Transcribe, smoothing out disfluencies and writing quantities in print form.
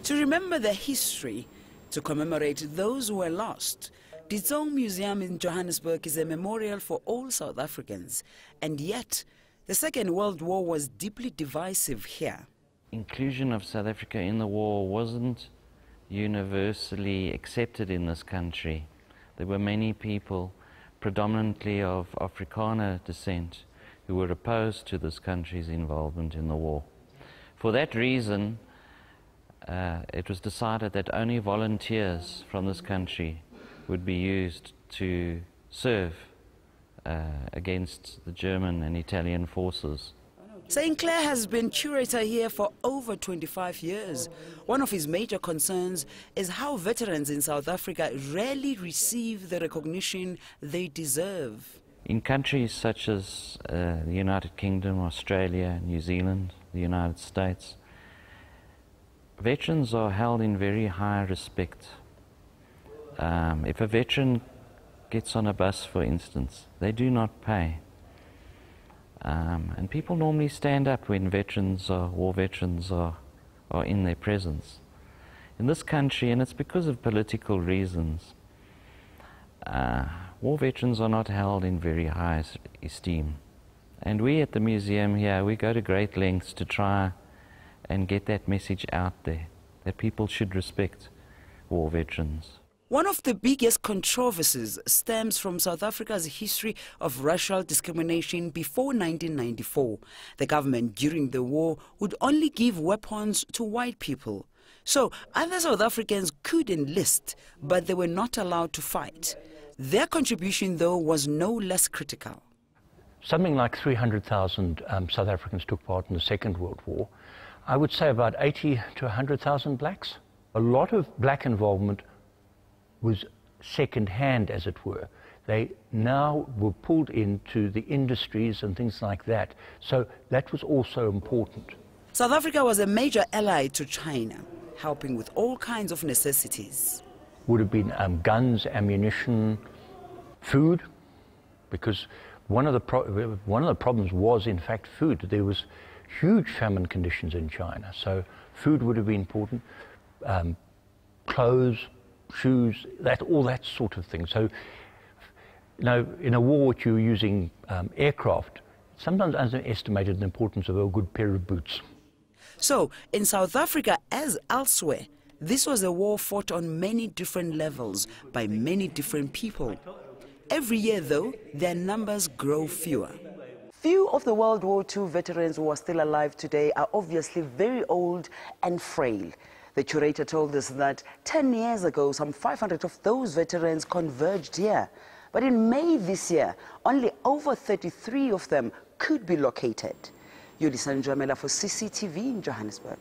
To remember their history, to commemorate those who were lost, the Beijing Museum in Johannesburg is a memorial for all South Africans. And yet, the Second World War was deeply divisive here. Inclusion of South Africa in the war wasn't universally accepted in this country. There were many people, predominantly of Afrikaner descent, who were opposed to this country's involvement in the war. For that reason, it was decided that only volunteers from this country would be used to serve against the German and Italian forces. St. Clair has been curator here for over 25 years. One of his major concerns is how veterans in South Africa rarely receive the recognition they deserve. In countries such as the United Kingdom, Australia, New Zealand, the United States, veterans are held in very high respect. If a veteran gets on a bus, for instance, they do not pay. And people normally stand up when war veterans are in their presence. In this country, and it's because of political reasons, war veterans are not held in very high esteem. And we at the museum here, we go to great lengths to try and get that message out there, that people should respect war veterans. One of the biggest controversies stems from South Africa's history of racial discrimination before 1994. The government during the war would only give weapons to white people. So other South Africans could enlist, but they were not allowed to fight. Their contribution, though, was no less critical. Something like 300,000 South Africans took part in the Second World War. I would say about 80 to 100,000 blacks. A lot of black involvement was second-hand, as it were. They now were pulled into the industries and things like that. So that was also important. South Africa was a major ally to China, helping with all kinds of necessities. Would have been guns, ammunition, food, because one of the problems was, in fact, food. There was huge famine conditions in China, so food would have been important, clothes, shoes, all that sort of thing. So, you know, in a war which you were using aircraft, sometimes underestimated the importance of a good pair of boots. So, in South Africa as elsewhere, this was a war fought on many different levels by many different people. Every year, though, their numbers grow fewer. Few of the World War II veterans who are still alive today are obviously very old and frail. The curator told us that 10 years ago, some 500 of those veterans converged here. But in May this year, only over 33 of them could be located. Yuli Sanjamela for CCTV in Johannesburg.